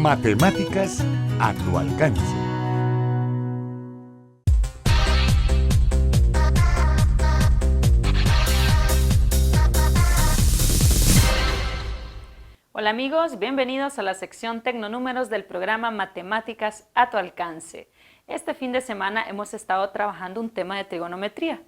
Matemáticas a tu alcance. Hola amigos, bienvenidos a la sección Tecnonúmeros del programa Matemáticas a tu alcance. Este fin de semana hemos estado trabajando un tema de trigonometría.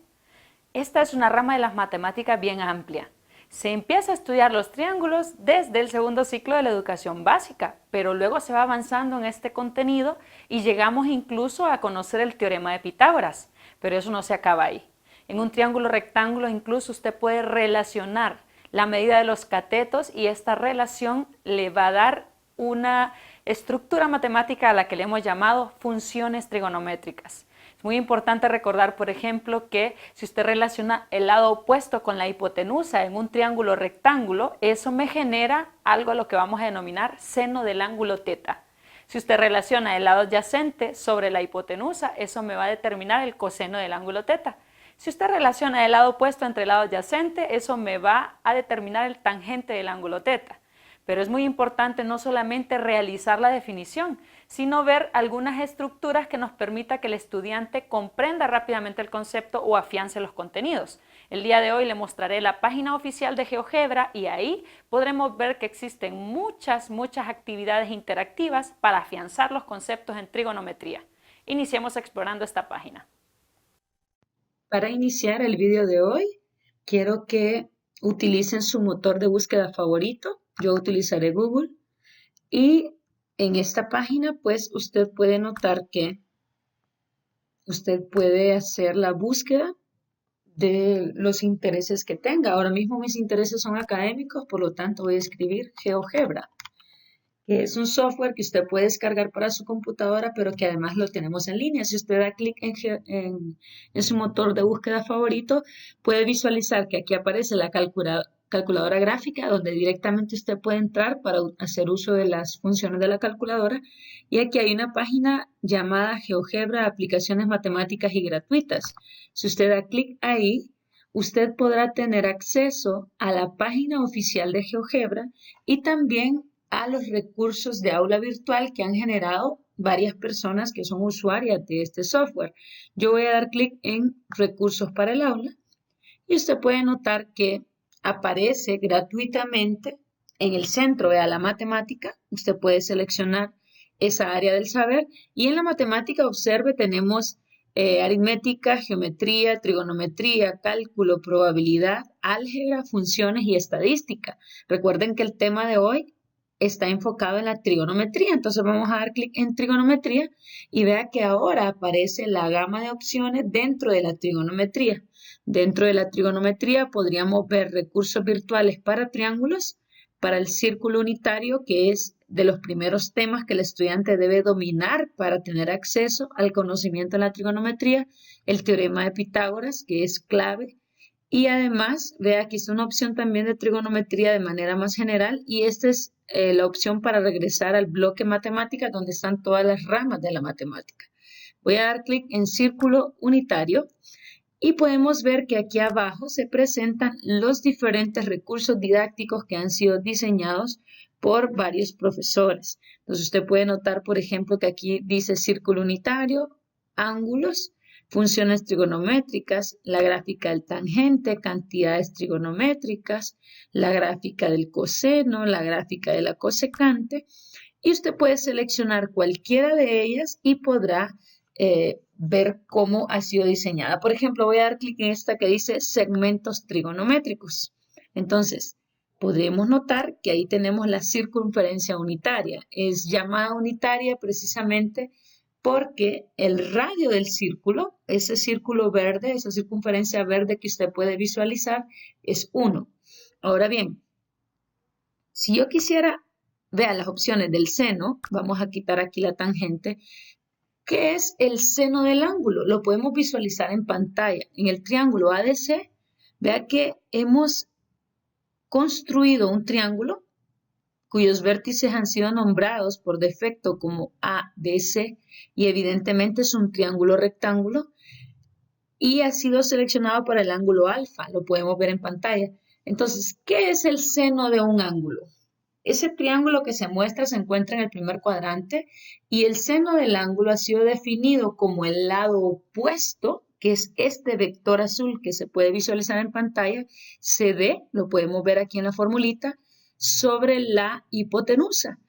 Esta es una rama de las matemáticas bien amplia. Se empieza a estudiar los triángulos desde el segundo ciclo de la educación básica, pero luego se va avanzando en este contenido y llegamos incluso a conocer el teorema de Pitágoras, pero eso no se acaba ahí. En un triángulo rectángulo incluso usted puede relacionar la medida de los catetos y esta relación le va a dar una estructura matemática a la que le hemos llamado funciones trigonométricas. Es muy importante recordar, por ejemplo, que si usted relaciona el lado opuesto con la hipotenusa en un triángulo rectángulo, eso me genera algo a lo que vamos a denominar seno del ángulo teta. Si usted relaciona el lado adyacente sobre la hipotenusa, eso me va a determinar el coseno del ángulo teta. Si usted relaciona el lado opuesto entre el lado adyacente, eso me va a determinar el tangente del ángulo teta. Pero es muy importante no solamente realizar la definición, sino ver algunas estructuras que nos permita que el estudiante comprenda rápidamente el concepto o afiance los contenidos. El día de hoy le mostraré la página oficial de GeoGebra y ahí podremos ver que existen muchas actividades interactivas para afianzar los conceptos en trigonometría. Iniciemos explorando esta página. Para iniciar el vídeo de hoy, quiero que utilicen su motor de búsqueda favorito. Yo utilizaré Google y en esta página pues usted puede notar que usted puede hacer la búsqueda de los intereses que tenga. Ahora mismo mis intereses son académicos, por lo tanto voy a escribir GeoGebra, que es un software que usted puede descargar para su computadora, pero que además lo tenemos en línea. Si usted da clic en su motor de búsqueda favorito, puede visualizar que aquí aparece la calculadora gráfica, donde directamente usted puede entrar para hacer uso de las funciones de la calculadora. Y aquí hay una página llamada GeoGebra Aplicaciones Matemáticas y Gratuitas. Si usted da clic ahí, usted podrá tener acceso a la página oficial de GeoGebra y también a los recursos de aula virtual que han generado varias personas que son usuarias de este software. Yo voy a dar clic en recursos para el aula y usted puede notar que aparece gratuitamente en el centro de la matemática. Usted puede seleccionar esa área del saber y en la matemática, observe, tenemos aritmética, geometría, trigonometría, cálculo, probabilidad, álgebra, funciones y estadística. Recuerden que el tema de hoy está enfocado en la trigonometría, entonces vamos a dar clic en trigonometría y vea que ahora aparece la gama de opciones dentro de la trigonometría. Dentro de la trigonometría podríamos ver recursos virtuales para triángulos, para el círculo unitario, que es de los primeros temas que el estudiante debe dominar para tener acceso al conocimiento de la trigonometría, el teorema de Pitágoras, que es clave. Y además, vea que es una opción también de trigonometría de manera más general y esta es la opción para regresar al bloque matemática donde están todas las ramas de la matemática. Voy a dar clic en círculo unitario y podemos ver que aquí abajo se presentan los diferentes recursos didácticos que han sido diseñados por varios profesores. Entonces usted puede notar, por ejemplo, que aquí dice círculo unitario, ángulos, funciones trigonométricas, la gráfica del tangente, cantidades trigonométricas, la gráfica del coseno, la gráfica de la cosecante, y usted puede seleccionar cualquiera de ellas y podrá ver cómo ha sido diseñada. Por ejemplo, voy a dar clic en esta que dice segmentos trigonométricos. Entonces, podremos notar que ahí tenemos la circunferencia unitaria. Es llamada unitaria precisamente porque el radio del círculo, ese círculo verde, esa circunferencia verde que usted puede visualizar, es 1. Ahora bien, si yo quisiera, vea las opciones del seno, vamos a quitar aquí la tangente. ¿Qué es el seno del ángulo? Lo podemos visualizar en pantalla. En el triángulo ADC, vea que hemos construido un triángulo cuyos vértices han sido nombrados por defecto como ADC y evidentemente es un triángulo rectángulo y ha sido seleccionado para el ángulo alfa, lo podemos ver en pantalla. Entonces, ¿qué es el seno de un ángulo? Ese triángulo que se muestra se encuentra en el primer cuadrante y el seno del ángulo ha sido definido como el lado opuesto, que es este vector azul que se puede visualizar en pantalla, CD, lo podemos ver aquí en la formulita, sobre la hipotenusa.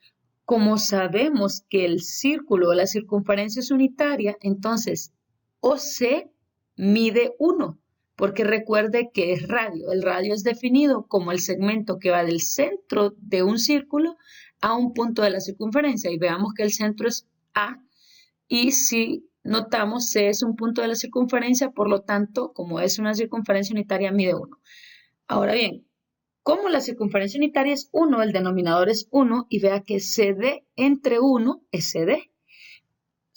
Como sabemos que el círculo o la circunferencia es unitaria, entonces OC mide 1, porque recuerde que es radio. El radio es definido como el segmento que va del centro de un círculo a un punto de la circunferencia. Y veamos que el centro es A. Y si notamos, C es un punto de la circunferencia, por lo tanto, como es una circunferencia unitaria, mide 1. Ahora bien, como la circunferencia unitaria es 1, el denominador es 1, y vea que CD entre 1 es CD.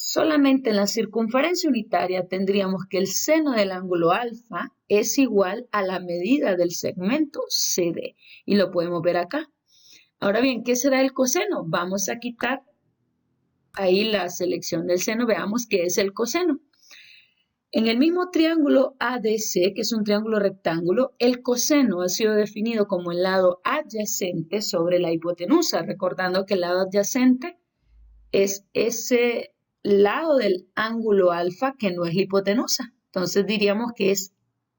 Solamente en la circunferencia unitaria tendríamos que el seno del ángulo alfa es igual a la medida del segmento CD. Y lo podemos ver acá. Ahora bien, ¿qué será el coseno? Vamos a quitar ahí la selección del seno. Veamos qué es el coseno. En el mismo triángulo ADC, que es un triángulo rectángulo, el coseno ha sido definido como el lado adyacente sobre la hipotenusa, recordando que el lado adyacente es ese lado del ángulo alfa que no es la hipotenusa. Entonces diríamos que es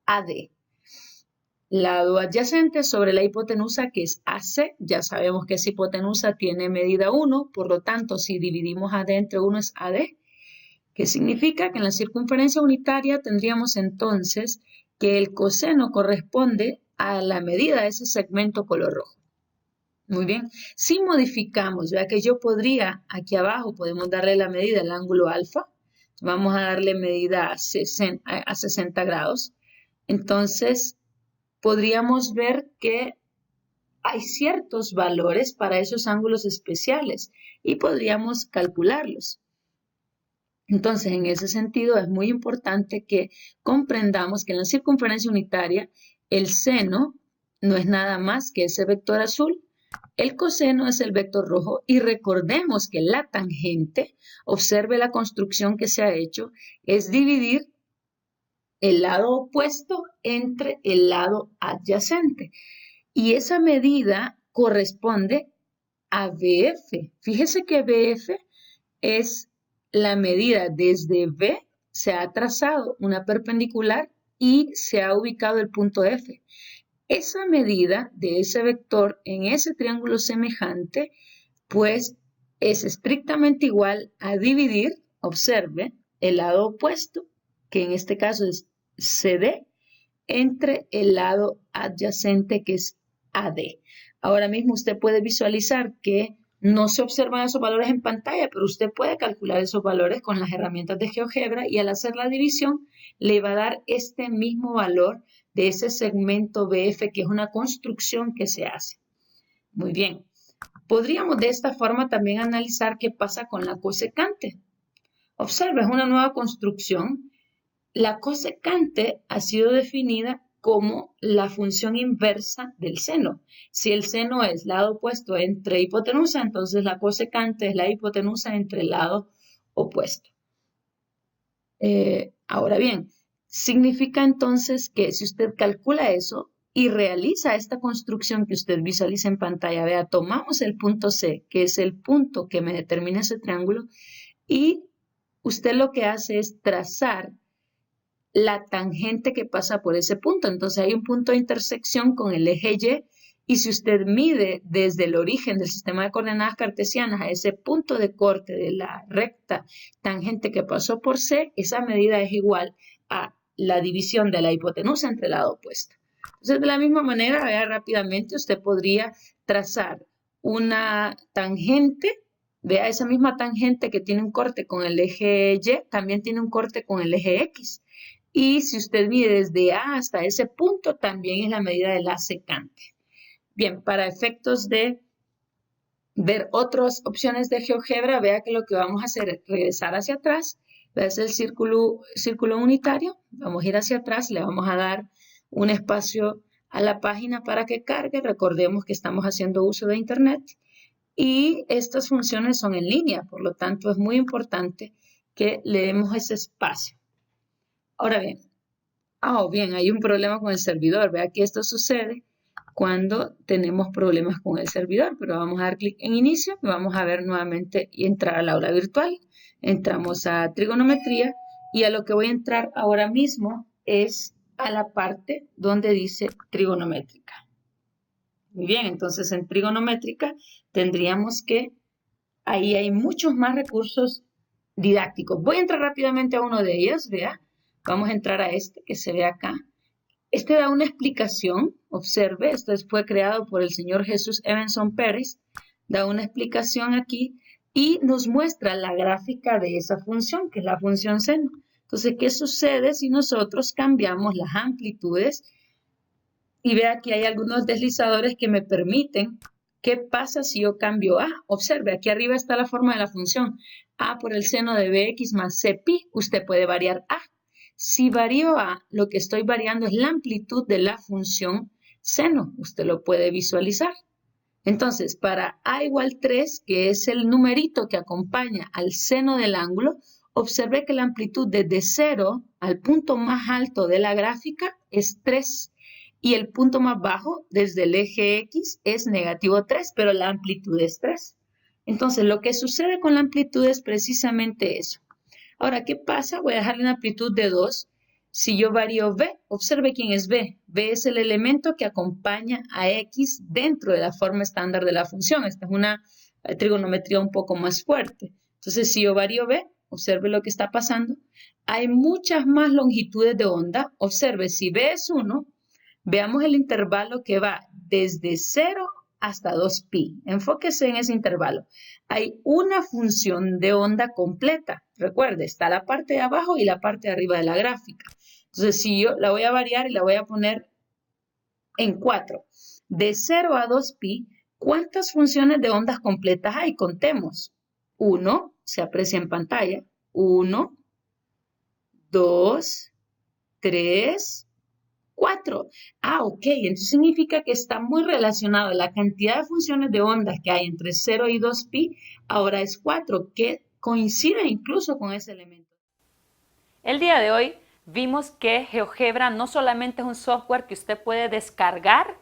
AD. Lado adyacente sobre la hipotenusa que es AC. Ya sabemos que esa hipotenusa tiene medida 1, por lo tanto si dividimos AD entre 1 es AD. ¿Qué significa? Que en la circunferencia unitaria tendríamos entonces que el coseno corresponde a la medida de ese segmento color rojo. Muy bien, si modificamos, vea que yo podría, aquí abajo podemos darle la medida al ángulo alfa, vamos a darle medida a 60 grados, entonces podríamos ver que hay ciertos valores para esos ángulos especiales y podríamos calcularlos. Entonces, en ese sentido es muy importante que comprendamos que en la circunferencia unitaria el seno no es nada más que ese vector azul. El coseno es el vector rojo y recordemos que la tangente, observe la construcción que se ha hecho, es dividir el lado opuesto entre el lado adyacente. Y esa medida corresponde a BF. Fíjese que BF es la medida desde B, se ha trazado una perpendicular y se ha ubicado el punto F. Esa medida de ese vector en ese triángulo semejante, pues es estrictamente igual a dividir, observe, el lado opuesto, que en este caso es CD, entre el lado adyacente que es AD. Ahora mismo usted puede visualizar que no se observan esos valores en pantalla, pero usted puede calcular esos valores con las herramientas de GeoGebra y al hacer la división le va a dar este mismo valor de ese segmento BF, que es una construcción que se hace. Muy bien. Podríamos de esta forma también analizar qué pasa con la cosecante. Observe, es una nueva construcción. La cosecante ha sido definida como la función inversa del seno. Si el seno es lado opuesto entre hipotenusa, entonces la cosecante es la hipotenusa entre el lado opuesto. Ahora bien, significa entonces que si usted calcula eso y realiza esta construcción que usted visualiza en pantalla, vea, tomamos el punto C, que es el punto que me determina ese triángulo, y usted lo que hace es trazar la tangente que pasa por ese punto. Entonces hay un punto de intersección con el eje Y, y si usted mide desde el origen del sistema de coordenadas cartesianas a ese punto de corte de la recta tangente que pasó por C, esa medida es igual a la división de la hipotenusa entre el lado opuesto. Entonces, de la misma manera, vea rápidamente, usted podría trazar una tangente. Vea esa misma tangente que tiene un corte con el eje Y, también tiene un corte con el eje X. Y si usted mide desde A hasta ese punto, también es la medida de la secante. Bien, para efectos de ver otras opciones de GeoGebra, vea que lo que vamos a hacer es regresar hacia atrás. Vea el círculo unitario. Vamos a ir hacia atrás, le vamos a dar un espacio a la página para que cargue. Recordemos que estamos haciendo uso de Internet. Y estas funciones son en línea, por lo tanto es muy importante que le demos ese espacio. Ahora bien, bien, hay un problema con el servidor. Vea que esto sucede cuando tenemos problemas con el servidor, pero vamos a dar clic en inicio y vamos a ver nuevamente y entrar al aula virtual. Entramos a trigonometría y a lo que voy a entrar ahora mismo es a la parte donde dice trigonométrica. Muy bien, entonces en trigonométrica tendríamos que, ahí hay muchos más recursos didácticos. Voy a entrar rápidamente a uno de ellos, vea. Vamos a entrar a este que se ve acá. Este da una explicación, observe, esto fue creado por el señor Jesús Evanson Pérez, da una explicación aquí y nos muestra la gráfica de esa función, que es la función seno. Entonces, ¿qué sucede si nosotros cambiamos las amplitudes? Y vea que hay algunos deslizadores que me permiten. ¿Qué pasa si yo cambio A? Observe, aquí arriba está la forma de la función. A por el seno de Bx más Cpi. Usted puede variar A. Si varío A, lo que estoy variando es la amplitud de la función seno. Usted lo puede visualizar. Entonces, para A igual 3, que es el numerito que acompaña al seno del ángulo, observe que la amplitud desde 0 al punto más alto de la gráfica es 3. Y el punto más bajo desde el eje X es negativo 3, pero la amplitud es 3. Entonces, lo que sucede con la amplitud es precisamente eso. Ahora, ¿qué pasa? Voy a dejarle una amplitud de 2. Si yo varío B, observe quién es B. B es el elemento que acompaña a X dentro de la forma estándar de la función. Esta es una trigonometría un poco más fuerte. Entonces, si yo varío B, observe lo que está pasando. Hay muchas más longitudes de onda. Observe, si B es 1, veamos el intervalo que va desde 0 hasta 2pi. Enfóquese en ese intervalo. Hay una función de onda completa. Recuerde, está la parte de abajo y la parte de arriba de la gráfica. Entonces, si yo la voy a variar y la voy a poner en 4. De 0 a 2pi, ¿cuántas funciones de ondas completas hay? Contemos. 1, se aprecia en pantalla. 1, 2, 3, 4. Ah, ok. Entonces significa que está muy relacionado. La cantidad de funciones de ondas que hay entre 0 y 2pi ahora es 4, que coincide incluso con ese elemento. El día de hoy vimos que GeoGebra no solamente es un software que usted puede descargar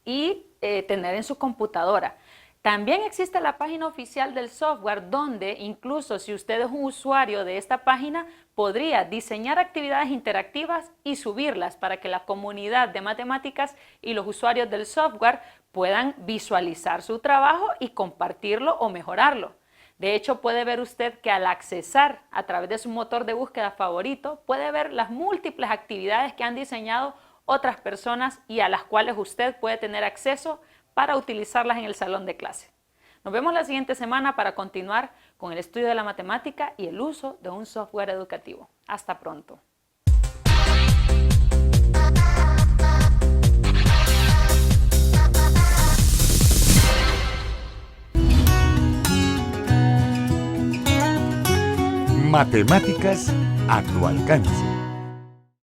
y tener en su computadora. También existe la página oficial del software donde incluso si usted es un usuario de esta página podría diseñar actividades interactivas y subirlas para que la comunidad de matemáticas y los usuarios del software puedan visualizar su trabajo y compartirlo o mejorarlo. De hecho, puede ver usted que al accesar a través de su motor de búsqueda favorito puede ver las múltiples actividades que han diseñado otras personas y a las cuales usted puede tener acceso para utilizarlas en el salón de clase. Nos vemos la siguiente semana para continuar con el estudio de la matemática y el uso de un software educativo. Hasta pronto. Matemáticas a tu alcance.